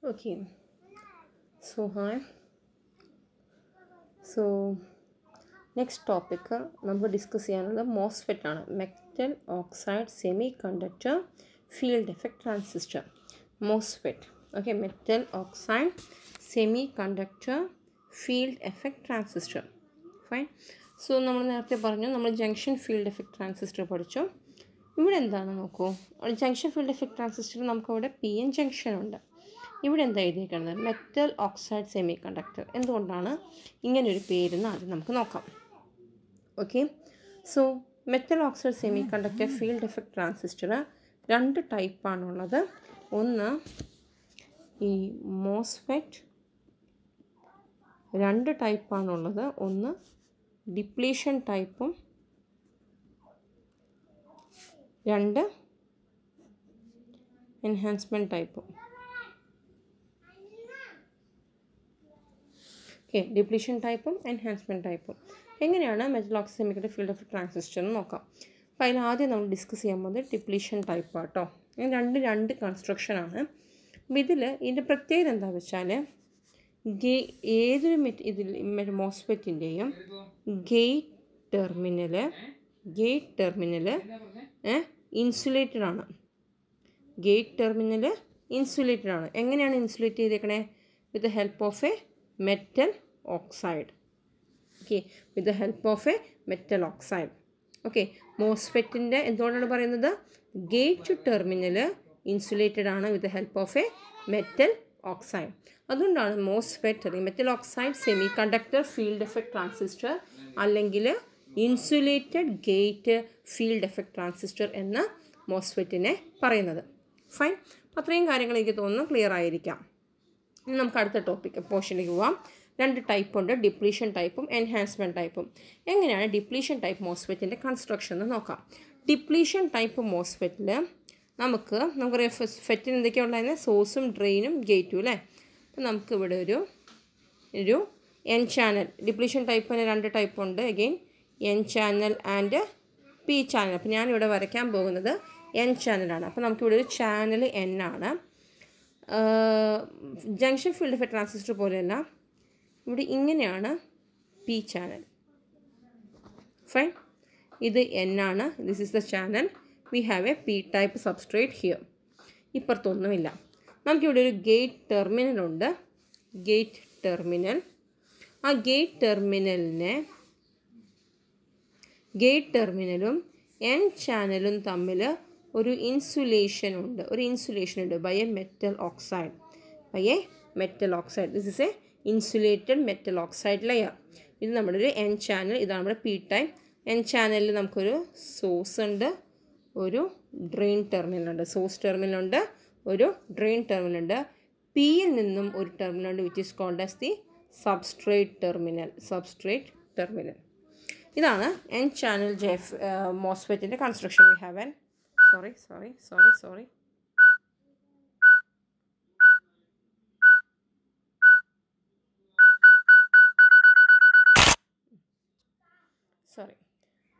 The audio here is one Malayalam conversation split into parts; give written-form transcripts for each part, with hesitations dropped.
Okay, so hi. So next topic നമ്മൾ ഡിസ്കസ് ചെയ്യാനുള്ളത് മോസ്ഫെറ്റ് ആണ്. Metal oxide semiconductor field effect transistor MOSFET. Okay, metal oxide semiconductor field effect transistor. Fine. So നമ്മൾ നേരത്തെ പറഞ്ഞു നമ്മൾ ജംഗ്ഷൻ ഫീൽഡ് എഫക്റ്റ് ട്രാൻസിസ്റ്റർ പഠിച്ചു. ഇവിടെ എന്താണ് നോക്കൂ, ജംഗ്ഷൻ ഫീൽഡ് എഫക്റ്റ് ട്രാൻസിസ്റ്റർ നമുക്കവിടെ പി എൻ ജംഗ്ഷൻ ഉണ്ട്. ഇവിടെ എന്താ എഴുതിയിരിക്കുന്നത്? Metal oxide semi conductor. എന്തുകൊണ്ടാണ് ഇങ്ങനൊരു പേരെന്ന് ആദ്യം നമുക്ക് നോക്കാം. Okay, so metal oxide semiconductor field effect transistor രണ്ട് ടൈപ്പാണുള്ളത്. ഒന്ന് ഈ മോസ്ഫെറ്റ്, രണ്ട് ടൈപ്പാണുള്ളത്. ഒന്ന് ഡിപ്ലീഷൻ ടൈപ്പും രണ്ട് എൻഹാൻസ്മെൻറ്റ് ടൈപ്പും. ഓക്കെ, ഡിപ്ലീഷൻ ടൈപ്പും എൻഹാൻസ്മെൻറ്റ് ടൈപ്പും. എങ്ങനെയാണ് metal oxide semiconductor field effect transistor എന്ന് നോക്കാം. അപ്പോൾ അതിനാദ്യം നമ്മൾ ഡിസ്കസ് ചെയ്യാൻ പോകുന്നത് ഡിപ്ലീഷൻ ടൈപ്പാണ് കേട്ടോ. രണ്ട് കൺസ്ട്രക്ഷനാണ്. അപ്പോൾ ഇതിൻ്റെ പ്രത്യേകത എന്താണെന്ന് വെച്ചാൽ ഏതൊരു മോസ്ഫെറ്റിൻ്റെയും ഗേറ്റ് ടെർമിനൽ ഇൻസുലേറ്റഡ് ആണ്. ഗേറ്റ് ടെർമിനൽ ഇൻസുലേറ്റഡ് ആണ്. എങ്ങനെയാണ് ഇൻസുലേറ്റ് ചെയ്തേക്കണേ? With the help of a metal oxide. Okay, with the help of a metal oxide. Okay, മോസ്ഫെറ്റിൻ്റെ എന്തുകൊണ്ടാണ് പറയുന്നത്? ഗേറ്റ് ടെർമിനൽ ഇൻസുലേറ്റഡ് ആണ് with the help of a metal oxide. അതുകൊണ്ടാണ് മോസ്ഫെറ്റ് അല്ലെങ്കിൽ metal oxide semiconductor field effect transistor അല്ലെങ്കിൽ insulated gate field effect transistor എന്ന മോസ്ഫെറ്റിനെ പറയുന്നത്. ഫൈൻ. അത്രയും കാര്യങ്ങൾ എനിക്ക് തോന്നുന്നു ക്ലിയർ ആയിരിക്കാം. ഇനി നമുക്ക് അടുത്ത പോർഷനിലേക്ക് പോവാം. രണ്ട് ടൈപ്പുണ്ട്, ഡിപ്ലീഷൻ ടൈപ്പും എൻഹാൻസ്മെൻറ്റ് ടൈപ്പും. എങ്ങനെയാണ് ഡിപ്ലീഷൻ ടൈപ്പ് മോസ്ഫെറ്റിൻ്റെ കൺസ്ട്രക്ഷൻ എന്ന് നോക്കാം. ഡിപ്ലീഷൻ ടൈപ്പ് മോസ്ഫെറ്റിൽ നമുക്കറിയാം ഫെറ്റിന് എന്തൊക്കെയാണ് ഉണ്ടായിരുന്നത്? സോഴ്സും ഡ്രെയിനും ഗേറ്റും അല്ലേ. അപ്പോൾ നമുക്കിവിടെ ഒരു എൻ ചാനൽ. ഡിപ്ലീഷൻ ടൈപ്പിന് രണ്ട് ടൈപ്പുണ്ട്. Again N channel and P channel. അപ്പോൾ ഞാനിവിടെ വരയ്ക്കാൻ പോകുന്നത് എൻ ചാനലാണ്. അപ്പോൾ നമുക്കിവിടെ ഒരു ചാനൽ എൻ ആണ്. ജംഗ്ഷൻ ഫീൽഡ് എഫക്റ്റ് ട്രാൻസിസ്റ്റർ പോലെയല്ല, ഇവിടെ ഇങ്ങനെയാണ് പി ചാനൽ. ഫൈൻ. ഇത് എൻ ആണ്. This is the channel. We have a P type substrate here. ഇപ്പുറത്തൊന്നുമില്ല. നമുക്കിവിടെ ഒരു ഗേറ്റ് ടെർമിനലുണ്ട്. Gate terminal. ആ ഗേറ്റ് ടെർമിനലും എൻ ചാനലും തമ്മിൽ ഒരു ഇൻസുലേഷൻ ഉണ്ട് by a metal oxide. This is A insulated metal oxide layer. ഇത് നമ്മുടെ ഒരു എൻ ചാനൽ. ഇതാണ് നമ്മുടെ പി ടൈപ്പ്. എൻ ചാനലിൽ നമുക്കൊരു സോഴ്സ് ഉണ്ട്, ഒരു ഡ്രെയിൻ ടെർമിനലുണ്ട്. സോഴ്സ് ടെർമിനലുണ്ട്, ഒരു ഡ്രെയിൻ ടെർമിനലുണ്ട്. പിയിൽ നിന്നും ഒരു ടെർമിനലുണ്ട് which is called as the substrate terminal. ഇതാണ് എൻ ചാനൽ മോസ്ഫെറ്റിൻ്റെ കൺസ്ട്രക്ഷൻ. വി ഹാവ്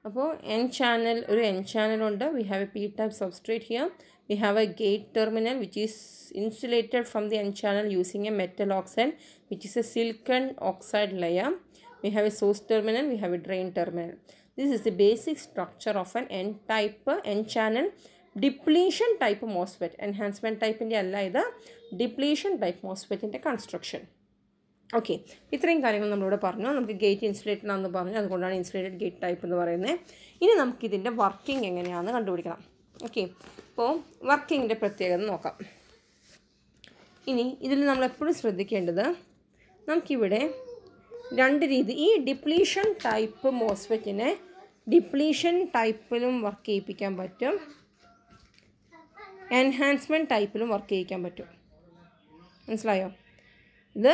അപ്പോൾ ഒരു എൻ ചാനലുണ്ട്. We have a P type substrate here. We have a gate terminal which is insulated from the N channel using a metal oxide which is a silicon oxide layer. We have a source terminal, we have a drain terminal. This is the basic structure of an N-channel depletion type MOSFET. Enhancement type in the depletion type MOSFET in the construction. Okay, ഇത്രയും കാര്യങ്ങൾ നമ്മളിവിടെ പറഞ്ഞു. നമുക്ക് ഗേറ്റ് ഇൻസുലേറ്റഡ് ആണെന്ന് പറഞ്ഞു, അതുകൊണ്ടാണ് ഇൻസുലേറ്റഡ് ഗേറ്റ് ടൈപ്പ് എന്ന് പറയുന്നത്. ഇനി നമുക്കിതിൻ്റെ വർക്കിംഗ് എങ്ങനെയാണെന്ന് കണ്ടുപിടിക്കണം. ഓക്കെ, അപ്പോൾ വർക്കിങ്ങിൻ്റെ പ്രത്യേകത നോക്കാം. ഇനി ഇതിൽ നമ്മളെപ്പോഴും ശ്രദ്ധിക്കേണ്ടത്, നമുക്കിവിടെ രണ്ട് രീതി. ഈ ഡിപ്ലീഷൻ ടൈപ്പ് മോസ്ഫെറ്റിനെ ഡിപ്ലീഷൻ ടൈപ്പിലും വർക്ക് ചെയ്യിപ്പിക്കാൻ പറ്റും, എൻഹാൻസ്മെൻറ്റ് ടൈപ്പിലും വർക്ക് ചെയ്യിക്കാൻ പറ്റും. മനസ്സിലായോ? ഇത്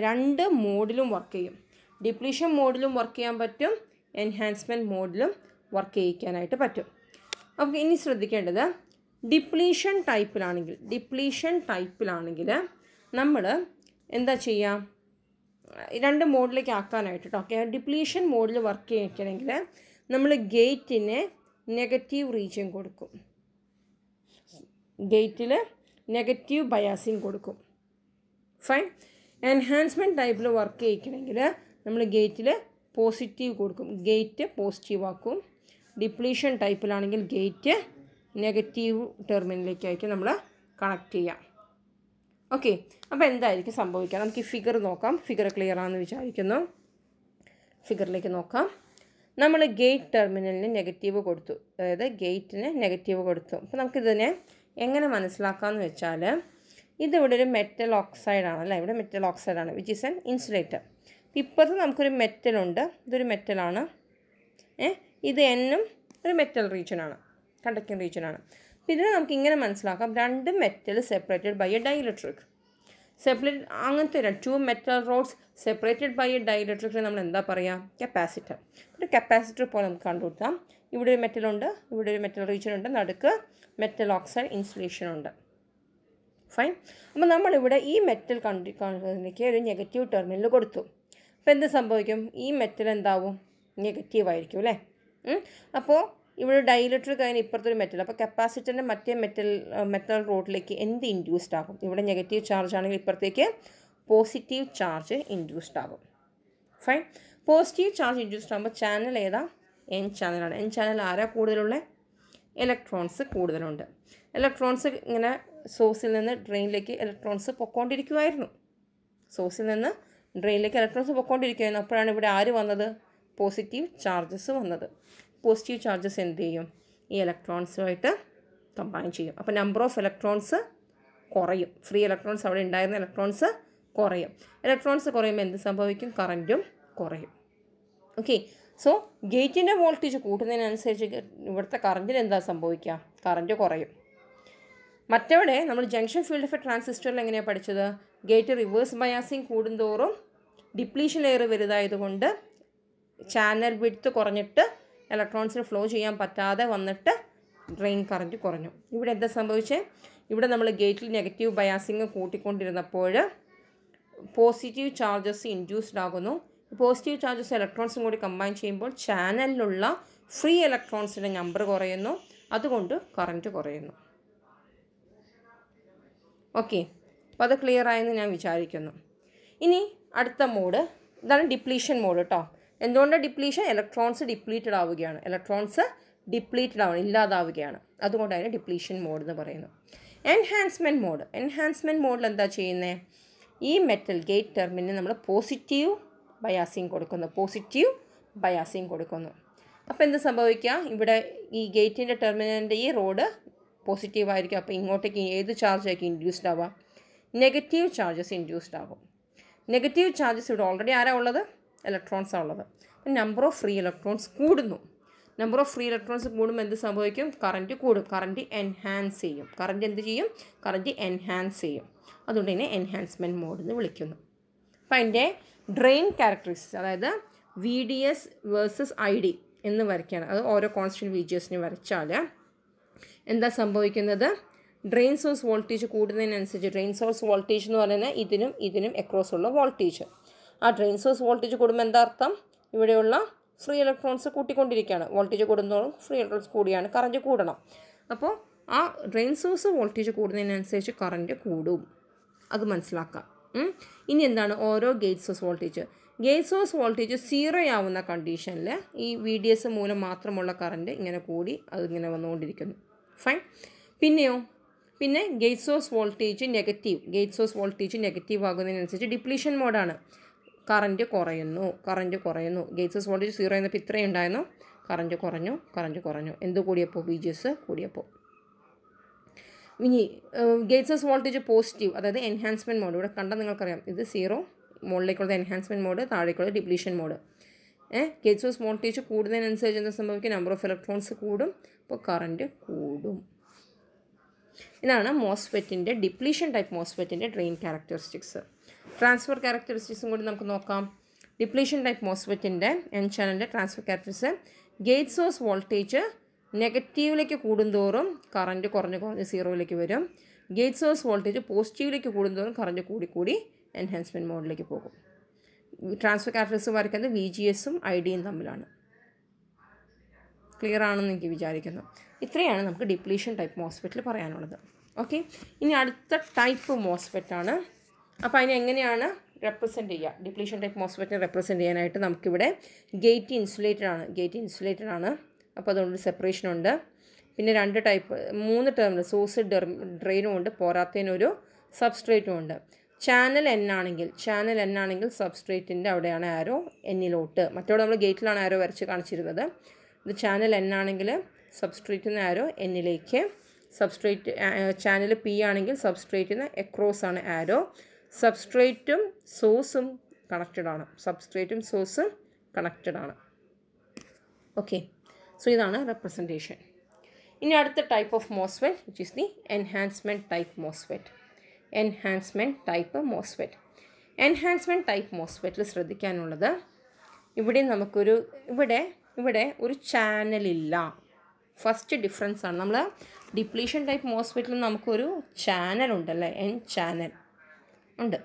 രണ്ട് മോഡിലും വർക്ക് ചെയ്യും. ഡിപ്ലീഷൻ മോഡിലും വർക്ക് ചെയ്യാൻ പറ്റും, എൻഹാൻസ്മെൻറ്റ് മോഡിലും വർക്ക് ചെയ്യിക്കാനായിട്ട് പറ്റും. അപ്പോൾ ഇനി ശ്രദ്ധിക്കേണ്ടത്, ഡിപ്ലീഷൻ ടൈപ്പിലാണെങ്കിൽ നമ്മൾ എന്താ ചെയ്യുക? രണ്ട് മോഡിലേക്ക് ആക്കാനായിട്ട് കേട്ടോ. ഓക്കെ, ഡിപ്ലീഷൻ മോഡിൽ വർക്ക് ചെയ്യിക്കണമെങ്കിൽ നമ്മൾ ഗേറ്റിന് നെഗറ്റീവ് റീജിയൻ കൊടുക്കും. ഗേറ്റിൽ നെഗറ്റീവ് ബയാസിങ് കൊടുക്കും. ഫൈൻ. എൻഹാൻസ്മെൻറ്റ് ടൈപ്പിൽ വർക്ക് ചെയ്യിക്കണമെങ്കിൽ നമ്മൾ ഗേറ്റിൽ പോസിറ്റീവ് കൊടുക്കും, ഗേറ്റ് പോസിറ്റീവ് ആക്കും. ഡിപ്ലീഷൻ ടൈപ്പിലാണെങ്കിൽ ഗേറ്റ് നെഗറ്റീവ് ടെർമിനലിലേക്കായിരിക്കും നമ്മൾ കണക്ട് ചെയ്യാം. ഓക്കെ, അപ്പോൾ എന്തായിരിക്കും സംഭവിക്കുക? നമുക്ക് ഈ ഫിഗർ നോക്കാം. ഫിഗർ ക്ലിയർ ആണെന്ന് വിചാരിക്കുന്നു. ഫിഗറിലേക്ക് നോക്കാം. നമ്മൾ ഗേറ്റ് ടെർമിനലിന് നെഗറ്റീവ് കൊടുത്തു, അതായത് ഗേറ്റിന് നെഗറ്റീവ് കൊടുത്തു. അപ്പോൾ നമുക്കിതിനെ എങ്ങനെ മനസ്സിലാക്കാമെന്ന് വെച്ചാൽ, ഇതിവിടെ ഒരു മെറ്റൽ ഓക്സൈഡാണ് അല്ലേ, ഇവിടെ മെറ്റൽ ഓക്സൈഡാണ് വിച്ച് ഈസ് എൻ ഇൻസുലേറ്റർ. ഇപ്പോഴത്തെ നമുക്കൊരു മെറ്റലുണ്ട്, ഇതൊരു മെറ്റലാണ്. ഇത് എന്നും ഒരു മെറ്റൽ റീജിയനാണ്, കണ്ടക്റ്റിംഗ് റീജിയനാണ്. അപ്പോൾ ഇതിനെ നമുക്ക് ഇങ്ങനെ മനസ്സിലാക്കാം, രണ്ട് metal separated by a dielectric. അങ്ങനത്തെ 2 metal rods separated by a ഡൈഇലക്ട്രിക്കിനെ നമ്മൾ എന്താ പറയുക? കപ്പാസിറ്റർ. ഒരു കപ്പാസിറ്റർ പോലെ നമുക്ക് കണ്ടുപിടിക്കാം. ഇവിടെ ഒരു മെറ്റലുണ്ട്, ഇവിടെ ഒരു മെറ്റൽ റീജിയൻ ഉണ്ട്, നടുക്ക് മെറ്റൽ ഓക്സൈഡ് ഇൻസുലേഷൻ ഉണ്ട്. ഫൈൻ. അപ്പോൾ നമ്മളിവിടെ ഈ മെറ്റൽ കണ്ടിലേക്ക് ഒരു നെഗറ്റീവ് ടെർമിനൽ കൊടുത്തു. അപ്പോൾ എന്ത് സംഭവിക്കും? ഈ മെറ്റൽ എന്താവും? നെഗറ്റീവ് ആയിരിക്കും അല്ലേ. അപ്പോൾ ഇവിടെ ഡൈഇലക്ട്രിക് അതിന് ഇപ്പുറത്തൊരു മെറ്റൽ, അപ്പോൾ കപ്പാസിറ്ററിൻ്റെ മറ്റേ മെറ്റൽ റോഡിലേക്ക് എന്ത് ഇൻഡ്യൂസ്ഡ് ആകും? ഇവിടെ നെഗറ്റീവ് ചാർജ് ആണെങ്കിൽ ഇപ്പുറത്തേക്ക് പോസിറ്റീവ് ചാർജ് ഇൻഡ്യൂസ്ഡ് ആകും. ഫൈൻ. പോസിറ്റീവ് ചാർജ് ഇൻഡ്യൂസ്ഡ് ആകുമ്പോൾ ചാനൽ ഏതാ? എൻ ചാനലാണ്. എൻ ചാനൽ ആരാ കൂടുതലുള്ള? ഇലക്ട്രോൺസ് കൂടുതലുണ്ട്. ഇലക്ട്രോൺസ് ഇങ്ങനെ സോഴ്സിൽ നിന്ന് ഡ്രെയിനിലേക്ക് ഇലക്ട്രോൺസ് പൊക്കോണ്ടിരിക്കുമായിരുന്നു. സോഴ്സിൽ നിന്ന് ഡ്രെയിനിലേക്ക് ഇലക്ട്രോൺസ് പൊക്കോണ്ടിരിക്കുമായിരുന്നു. അപ്പോഴാണ് ഇവിടെ ആര് വന്നത്? പോസിറ്റീവ് ചാർജസ് വന്നത്. പോസിറ്റീവ് ചാർജസ് എന്ത് ചെയ്യും? ഈ ഇലക്ട്രോൺസുമായിട്ട് കമ്പൈൻ ചെയ്യും. അപ്പോൾ നമ്പർ ഓഫ് ഇലക്ട്രോൺസ് കുറയും. ഫ്രീ ഇലക്ട്രോൺസ്, അവിടെ ഉണ്ടായിരുന്ന ഇലക്ട്രോൺസ് കുറയും. ഇലക്ട്രോൺസ് കുറയുമ്പോൾ എന്ത് സംഭവിക്കും? കറൻറ്റും കുറയും. ഓക്കെ, സോ ഗേറ്റിൻ്റെ വോൾട്ടേജ് കൂട്ടുന്നതിനനുസരിച്ച് ഇവിടുത്തെ കറൻറ്റിന് എന്താ സംഭവിക്കുക? കറൻറ്റ് കുറയും. മറ്റവിടെ നമ്മൾ ജംഗ്ഷൻ ഫീൽഡ് ഓഫ് എ ട്രാൻസിസ്റ്ററിൽ എങ്ങനെയാണ് പഠിച്ചത്? ഗേറ്റ് റിവേഴ്സ് ബയാസിങ് കൂടുന്തോറും ഡിപ്ലീഷൻ ലെയർ വലുതായതുകൊണ്ട് ചാനൽ വിഡ്ത്ത് കുറഞ്ഞിട്ട് ഇലക്ട്രോൺസിന് ഫ്ലോ ചെയ്യാൻ പറ്റാതെ വന്നിട്ട് ഡ്രെയിൻ കറൻറ്റ് കുറഞ്ഞു. ഇവിടെ എന്താ സംഭവിച്ചത്? ഇവിടെ നമ്മൾ ഗേറ്റിൽ നെഗറ്റീവ് ബയാസിങ് കൂട്ടിക്കൊണ്ടിരുന്നപ്പോൾ പോസിറ്റീവ് ചാർജസ് ഇൻഡ്യൂസ്ഡ് ആകുന്നു. പോസിറ്റീവ് ചാർജസ് ഇലക്ട്രോൺസും കൂടി കമ്പൈൻ ചെയ്യുമ്പോൾ ചാനലിലുള്ള ഫ്രീ ഇലക്ട്രോൺസിൻ്റെ നമ്പർ കുറയുന്നു, അതുകൊണ്ട് കറൻറ്റ് കുറയുന്നു. ഓക്കെ, അപ്പോൾ അത് ക്ലിയർ ആയെന്ന് ഞാൻ വിചാരിക്കുന്നു. ഇനി അടുത്ത മോഡ്, ഇതാണ് ഡിപ്ലീഷൻ മോഡ് കേട്ടോ. എന്തുകൊണ്ടാണ് ഡിപ്ലീഷൻ? ഇലക്ട്രോൺസ് ഡിപ്ലീറ്റഡ് ആവുകയാണ്, ഇല്ലാതാവുകയാണ്. അതുകൊണ്ട് അതിന് ഡിപ്ലീഷൻ മോഡ് എന്ന് പറയുന്നു. എൻഹാൻസ്മെൻറ്റ് മോഡിൽ എന്താ ചെയ്യുന്നത്? ഈ മെറ്റൽ ഗേറ്റ് ടെർമിനൽ നമ്മൾ പോസിറ്റീവ് ബയാസിങ് കൊടുക്കുന്നു. അപ്പോൾ എന്ത് സംഭവിക്കുക? ഇവിടെ ഈ ഗേറ്റിൻ്റെ ടെർമിനലിൻ്റെ ഈ റോഡ് പോസിറ്റീവ് ആയിരിക്കും. അപ്പോൾ ഇങ്ങോട്ടേക്ക് ഏത് ചാർജായിരിക്കും ഇൻഡ്യൂസ്ഡ് ആവുക? നെഗറ്റീവ് ചാർജസ് ഇൻഡ്യൂസ്ഡ് ആകും. നെഗറ്റീവ് ചാർജസ് ഇവിടെ ഓൾറെഡി ആരാ ഉള്ളത്? ഇലക്ട്രോൺസാണ് ഉള്ളത്. നമ്പർ ഓഫ് ഫ്രീ ഇലക്ട്രോൺസ് കൂടുന്നു. നമ്പർ ഓഫ് ഫ്രീ ഇലക്ട്രോൺസ് കൂടുമ്പോൾ എന്ത് സംഭവിക്കും? കറൻറ്റ് കൂടും. കറൻറ്റ് എൻഹാൻസ് ചെയ്യും. കറൻറ്റ് എൻഹാൻസ് ചെയ്യും. അതുകൊണ്ട് തന്നെ എൻഹാൻസ്മെൻറ്റ് മോഡ് എന്ന് വിളിക്കുന്നു. അപ്പോൾ അതിൻ്റെ ഡ്രെയിൻ ക്യാരക്ടറിസ്റ്റിക്സ്, അതായത് VDS വേഴ്സസ് ID എന്ന് വരയ്ക്കുകയാണ്. അത് ഓരോ കോൺസ്റ്റൻറ്റ് VGSന് വരച്ചാൽ എന്താ സംഭവിക്കുന്നത്? ഡ്രെയിൻ സോഴ്സ് വോൾട്ടേജ് കൂടുന്നതിനനുസരിച്ച്, ഡ്രെയിൻ സോഴ്സ് വോൾട്ടേജ് എന്ന് പറയുന്നത് ഇതിനും അക്രോസ് ഉള്ള വോൾട്ടേജ്. ആ ഡ്രെയിൻ സോഴ്സ് വോൾട്ടേജ് കൂടുമ്പോൾ എന്താ അർത്ഥം? ഇവിടെയുള്ള ഫ്രീ ഇലക്ട്രോൺസ് കൂട്ടിക്കൊണ്ടിരിക്കുകയാണ്. വോൾട്ടേജ് കൂടുന്നതോറും ഫ്രീ ഇലക്ട്രോൺസ് കൂടിയാണ്, കറൻറ്റ് കൂടണം. അപ്പോൾ ആ ഡ്രെയിൻ സോഴ്സ് വോൾട്ടേജ് കൂടുന്നതിനനുസരിച്ച് കറൻറ്റ് കൂടും. അത് മനസ്സിലാക്കാം. ഇനി എന്താണ് ഓരോ ഗേറ്റ് സോഴ്സ് വോൾട്ടേജ് 0 ആവുന്ന കണ്ടീഷനിൽ ഈ VDS മൂലം മാത്രമുള്ള കറൻറ്റ് ഇങ്ങനെ കൂടി അതിങ്ങനെ വന്നുകൊണ്ടിരിക്കുന്നു. ഫൈൻ. പിന്നെ ഗേറ്റ് സോഴ്സ് വോൾട്ടേജ് നെഗറ്റീവ് ആകുന്നതിനനുസരിച്ച് ഡിപ്ലീഷൻ മോഡാണ്. കറൻറ്റ് കുറയുന്നു. ഗേറ്റ് സോഴ്സ് വോൾട്ടേജ് 0 എന്നപ്പോൾ ഇത്രയും ഉണ്ടായിരുന്നു, കറൻറ്റ് കുറഞ്ഞു. എന്ത് കൂടിയപ്പോൾ? VGS കൂടിയപ്പോൾ. ഇനി ഗേറ്റ് സോഴ്സ് വോൾട്ടേജ് പോസിറ്റീവ്, അതായത് എൻഹാൻസ്മെൻറ്റ് മോഡ്. ഇവിടെ കണ്ടാൽ നിങ്ങൾക്കറിയാം, ഇത് 0, മുകളിലേക്കുള്ള എൻഹാൻസ്മെൻറ്റ് മോഡ്, താഴേക്കുള്ള depletion mode. Gate source voltage കൂടുന്നതിനനുസരിച്ച് എന്താ സംഭവിക്കും? നമ്പർ ഓഫ് ഇലക്ട്രോൺസ് കൂടും, അപ്പോൾ കറൻറ്റ് കൂടും. ഇതാണ് മോസ്ഫെറ്റിൻ്റെ, ഡിപ്ലീഷൻ ടൈപ്പ് മോസ്ഫെറ്റിൻ്റെ ഡ്രെയിൻ ക്യാരക്ടറിസ്റ്റിക്സ്. ട്രാൻസ്ഫർ ക്യാരക്ടറിസ്റ്റിക്സും കൂടി നമുക്ക് നോക്കാം. ഡിപ്ലീഷൻ ടൈപ്പ് മോസ്ഫെറ്റിൻ്റെ എൻ ചാനലിൻ്റെ transfer characteristics: gate source voltage നെഗറ്റീവിലേക്ക് കൂടുന്തോറും കറൻറ്റ് കുറഞ്ഞ് 0യിലേക്ക് വരും. ഗേറ്റ് സോഴ്സ് വോൾട്ടേജ് പോസിറ്റീവിലേക്ക് കൂടുന്തോറും കറൻറ്റ് കൂടി എൻഹാൻസ്മെൻറ്റ് മോഡിലേക്ക് പോകും. ട്രാൻസ്ഫർ ക്യാരക്ടറിസ്റ്റിക്സ് വരയ്ക്കുന്നത് VGSഉം IDയും തമ്മിലാണ്. ക്ലിയർ ആണെന്ന് എനിക്ക് വിചാരിക്കുന്നു. ഇത്രയാണ് നമുക്ക് ഡിപ്ലീഷൻ ടൈപ്പ് മോസ്ഫെറ്റിൽ പറയാനുള്ളത്. ഓക്കെ, ഇനി അടുത്ത ടൈപ്പ് മോസ്ഫെറ്റ് ആണ്. അപ്പോൾ അതിനെ എങ്ങനെയാണ് റെപ്രസെൻറ്റ് ചെയ്യുക? ഡിപ്ലീഷൻ ടൈപ്പ് മോസ്ഫെറ്റിനെ റെപ്രസെൻറ്റ് ചെയ്യാനായിട്ട് നമുക്കിവിടെ ഗേറ്റ് ഇൻസുലേറ്റഡ് ആണ്. അപ്പോൾ അതുകൊണ്ട് സെപ്പറേഷൻ ഉണ്ട്. പിന്നെ 2 ടൈപ്പ് 3 ടേമിനൽ സോഴ്സ് ഡ്രെയിനും ഉണ്ട്, പോരാത്തതിനൊരു സബ്സ്ട്രേറ്റും ഉണ്ട്. ചാനൽ എൻ ആണെങ്കിൽ സബ്സ്ട്രേറ്റിൻ്റെ അവിടെയാണ് ആരോ എന്നിലോട്ട്, മറ്റോടെ നമ്മൾ ഗേറ്റിലാണ് ആരോ വരച്ച് കാണിച്ചിരുന്നത്. ഇത് ചാനൽ എൻ ആണെങ്കിൽ സബ്സ്ട്രേറ്റിന് ആരോ എന്നിലേക്ക്, സബ്സ്ട്രേറ്റ് ചാനൽ പി ആണെങ്കിൽ സബ്സ്ട്രേറ്റിന് എക്രോസ് ആണ് ആരോ. സബ്സ്ട്രേറ്റും സോഴ്സും കണക്റ്റഡ് ആണ്. ഓക്കെ, സോ ഇതാണ് റെപ്രസെൻറ്റേഷൻ. ഇനി അടുത്ത type of MOSFET which is the enhancement type മോസ്ഫെറ്റിൽ ശ്രദ്ധിക്കാനുള്ളത്, ഇവിടെ ഒരു ചാനലില്ല. ഫസ്റ്റ് ഡിഫറൻസ് ആണ്. നമ്മൾ ഡിപ്ലീഷൻ ടൈപ്പ് മോസ്ഫെറ്റിൽ നമുക്കൊരു ചാനലുണ്ടല്ലേ, എൻ ചാനൽ ഉണ്ട്.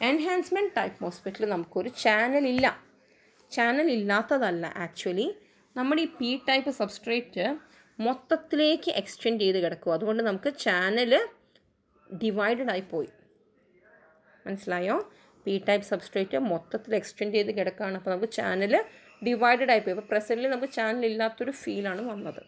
എൻഹാൻസ്മെൻറ്റ് ടൈപ്പ് മോസ്ഫെറ്റിൽ നമുക്കൊരു ചാനൽ ഇല്ലാത്തതല്ല. ആക്ച്വലി നമ്മുടെ ഈ പി ടൈപ്പ് സബ്സ്ട്രേറ്റ് മൊത്തത്തിലേക്ക് എക്സ്റ്റെൻഡ് ചെയ്ത് കിടക്കും. അതുകൊണ്ട് നമുക്ക് ചാനൽ ഡിവൈഡഡ് ആയി പോയി. മനസ്സിലായോ? പി ടൈപ്പ് സബ്സ്ട്രേറ്റ് മൊത്തത്തിൽ എക്സ്റ്റെൻഡ് ചെയ്ത് കിടക്കുകയാണ്. അപ്പോൾ നമുക്ക് ചാനൽ ഡിവൈഡഡ് ആയിപ്പോയി. അപ്പോൾ പ്രസൻറ്റിൽ നമുക്ക് ചാനൽ ഇല്ലാത്തൊരു ഫീലാണ് വന്നത്.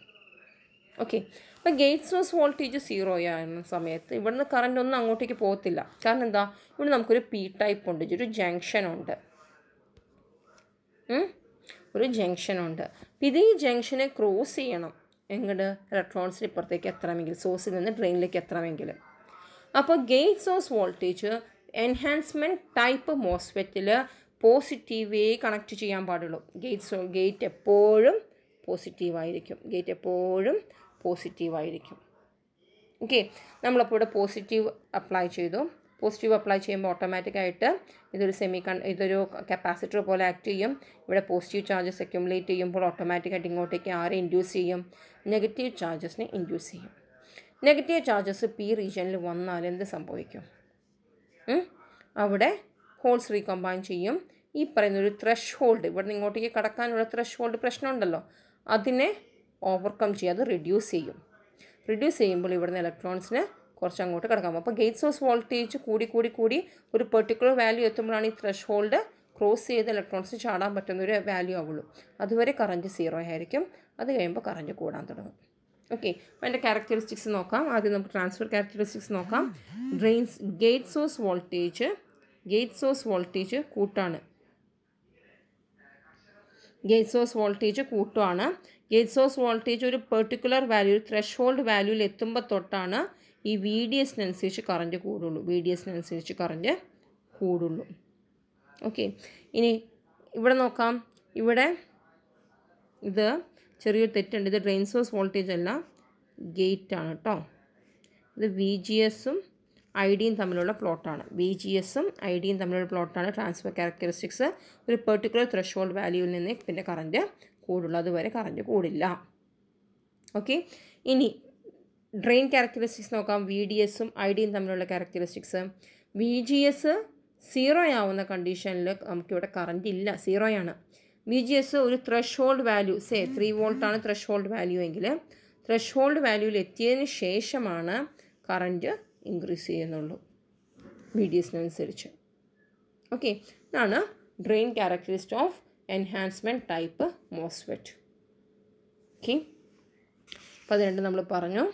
ഓക്കെ, അപ്പോൾ ഗേറ്റ് സോഴ്സ് വോൾട്ടേജ് 0 ആയിരുന്ന സമയത്ത് ഇവിടുന്ന് കറണ്ട് ഒന്നും അങ്ങോട്ടേക്ക് പോകത്തില്ല. കാരണം എന്താ? ഇവിടെ നമുക്കൊരു പി ടൈപ്പ് ഉണ്ട്, ഒരു ജംഗ്ഷൻ ഉണ്ട്. അപ്പോൾ ഇത് ഈ ജംഗ്ഷനെ ക്രോസ് ചെയ്യണം എങ്ങോട്ട്? ഇലക്ട്രോൺസിന് ഇപ്പുറത്തേക്ക് എത്തണമെങ്കിൽ, സോഴ്സിൽ നിന്ന് ഡ്രെയിനിലേക്ക് എത്തണമെങ്കിൽ. അപ്പോൾ gate source voltage enhancement type മോസ്ഫെറ്റിൽ പോസിറ്റീവേ കണക്ട് ചെയ്യാൻ പാടുള്ളൂ. ഗേറ്റ് എപ്പോഴും പോസിറ്റീവായിരിക്കും. ഓക്കെ, നമ്മളപ്പോൾ ഇവിടെ പോസിറ്റീവ് അപ്ലൈ ചെയ്യുമ്പോൾ ഓട്ടോമാറ്റിക്കായിട്ട് ഇതൊരു കപ്പാസിറ്റർ പോലെ ആക്ട് ചെയ്യും. ഇവിടെ പോസിറ്റീവ് ചാർജസ് അക്യുമുലേറ്റ് ചെയ്യുമ്പോൾ ഓട്ടോമാറ്റിക്കായിട്ട് ഇങ്ങോട്ടേക്ക് ആരെ ഇൻഡ്യൂസ് ചെയ്യും? നെഗറ്റീവ് ചാർജസിനെ ഇൻഡ്യൂസ് ചെയ്യും. നെഗറ്റീവ് ചാർജസ് പി റീജിയനിൽ വന്നാൽ എന്ത് സംഭവിക്കും? അവിടെ ഹോൾസ് റീകമ്പൈൻ ചെയ്യും. ഈ പറയുന്നൊരു ത്രഷ് ഹോൾഡ്, ഇവിടെ നിന്ന് ഇങ്ങോട്ടേക്ക് കടക്കാനുള്ള ത്രഷ് ഹോൾഡ് പ്രശ്നമുണ്ടല്ലോ, അതിനെ ഓവർകം ചെയ്യും. അത് റിഡ്യൂസ് ചെയ്യുമ്പോൾ ഇവിടുന്ന് ഇലക്ട്രോൺസിന് കുറച്ച് അങ്ങോട്ട് കിടക്കാം. അപ്പോൾ ഗേറ്റ് സോഴ്സ് വോൾട്ടേജ് കൂടി ഒരു പെർട്ടിക്കുലർ വാല്യൂ എത്തുമ്പോഴാണ് ഈ ത്രഷ് ഹോൾഡ് ക്രോസ് ചെയ്ത് ഇലക്ട്രോൺസിന് ചാടാൻ പറ്റുന്നൊരു വാല്യൂ ആവുള്ളൂ. അതുവരെ കറൻറ്റ് 0 ആയിരിക്കും. അത് കഴിയുമ്പോൾ കറൻറ്റ് കൂടാൻ തുടങ്ങും. ഓക്കെ, അതിൻ്റെ ക്യാരക്ടറിസ്റ്റിക്സ് നോക്കാം. ആദ്യം നമുക്ക് ട്രാൻസ്ഫർ ക്യാരക്ടറിസ്റ്റിക്സ് നോക്കാം. ഗേറ്റ് സോഴ്സ് വോൾട്ടേജ് കൂട്ടാണ്. ഗേറ്റ് സോഴ്സ് വോൾട്ടേജ് ഒരു പെർട്ടിക്കുലർ വാല്യൂ, ത്രഷ് ഹോൾഡ് വാല്യൂവിൽ എത്തുമ്പോൾ തൊട്ടാണ് ഈ VDS-നനുസരിച്ച് കറൻറ്റ് കൂടുള്ളൂ. ഓക്കെ, ഇനി ഇവിടെ നോക്കാം. ഇവിടെ ഇത് ചെറിയൊരു തെറ്റുണ്ട്. ഇത് ഡ്രെയിൻ സോഴ്സ് വോൾട്ടേജ് അല്ല, ഗേറ്റാണ് കേട്ടോ. ഇത് VGS-ഉം ID-യും തമ്മിലുള്ള പ്ലോട്ടാണ്. ട്രാൻസ്ഫർ ക്യാരക്ടറിസ്റ്റിക്സ് ഒരു പെർട്ടിക്കുലർ ത്രഷ് ഹോൾഡ് വാല്യൂവിൽ നിന്ന് പിന്നെ കറൻറ്റ് കൂടുള്ളൂ. അതുവരെ കറൻറ്റ് കൂടില്ല. ഓക്കെ, ഇനി ഡ്രെയിൻ ക്യാരക്ടറിസ്റ്റിക്സ് നോക്കാം. VDS-ഉം ID-യും തമ്മിലുള്ള ക്യാരക്ടറിസ്റ്റിക്സ്. VGS 0 ആവുന്ന കണ്ടീഷനിൽ നമുക്കിവിടെ കറൻറ്റ് ഇല്ല, 0 ആണ്. VGS ഒരു ത്രഷ് ഹോൾഡ് വാല്യൂ, 3 വോൾട്ടാണ് ത്രഷ് ഹോൾഡ് വാല്യൂ എങ്കിൽ, ത്രഷ് ഹോൾഡ് വാല്യൂവിൽ എത്തിയതിന് ശേഷമാണ് കറൻറ്റ് ഇൻക്രീസ് ചെയ്യുന്നുള്ളൂ VDS-നനുസരിച്ച്. ഓക്കെ, ഇതാണ് drain characteristics of enhancement type മോസ്ഫെറ്റ്. ഓക്കെ, അപ്പോൾ അത് രണ്ടും നമ്മൾ പറഞ്ഞു.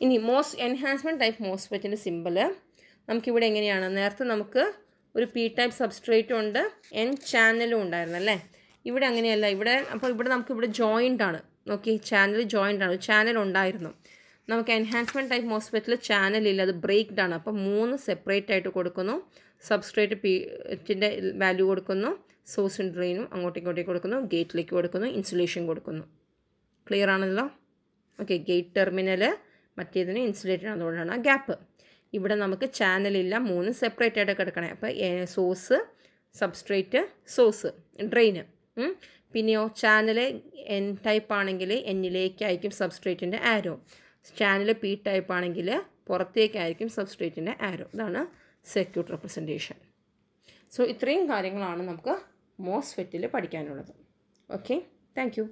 ഇനി എൻഹാൻസ്മെൻറ്റ് ടൈപ്പ് മോസ്ഫെറ്റിൻ്റെ സിമ്പിൾ നമുക്കിവിടെ എങ്ങനെയാണ്? നേരത്തെ നമുക്ക് ഒരു പി ടൈപ്പ് സബ്സ്ട്രേറ്റും ഉണ്ട്, എൻ ചാനലും ഉണ്ടായിരുന്നല്ലേ. ഇവിടെ അങ്ങനെയല്ല. ഇവിടെ നമുക്കിവിടെ ജോയിൻ്റ് ആണ്. നോക്കി, ചാനൽ ജോയിൻ്റ് ആണ്. ചാനൽ ഉണ്ടായിരുന്നു. നമുക്ക് എൻഹാൻസ്മെൻറ്റ് ടൈപ്പ് മോസ്ഫെറ്റിൽ ചാനലില്ല, അത് ബ്രേക്ക്ഡ് ആണ്. അപ്പോൾ 3 സെപ്പറേറ്റ് ആയിട്ട് കൊടുക്കുന്നു. സബ്സ്ട്രേറ്റ് പിറ്റിൻ്റെ വാല്യൂ കൊടുക്കുന്നു, സോഴ്സും ഡ്രെയിനും അങ്ങോട്ടേക്ക് കൊടുക്കുന്നു, ഗേറ്റിലേക്ക് കൊടുക്കുന്നു, ഇൻസുലേഷൻ കൊടുക്കുന്നു. ക്ലിയർ ആണല്ലോ? ഓക്കെ, ഗേറ്റ് ടെർമിനൽ മറ്റേതിന് ഇൻസുലേറ്റഡ് ആണ്, അതുകൊണ്ടാണ് ആ ഗ്യാപ്പ്. ഇവിടെ നമുക്ക് ചാനലില്ല, 3 സെപ്പറേറ്റ് ആയിട്ട് കിടക്കണേ. അപ്പോൾ സോഴ്സ്, സബ്സ്ട്രേറ്റ്, സോഴ്സ്, ഡ്രെയിന്. പിന്നെയോ ചാനൽ എൻ ടൈപ്പ് ആണെങ്കിൽ എന്നിലേക്കായിരിക്കും സബ്സ്ട്രേറ്റിൻ്റെ ആരോ. ചാനൽ പി ടൈപ്പ് ആണെങ്കിൽ പുറത്തേക്കായിരിക്കും സബ്സ്ട്രേറ്റിൻ്റെ ആരോ. ഇതാണ് സർക്യൂട്ട് റെപ്രസെൻറ്റേഷൻ. സോ ഇത്രയും കാര്യങ്ങളാണ് നമുക്ക് മോസ്ഫെറ്റിൽ പഠിക്കാനുള്ളത്. Okay, thank you.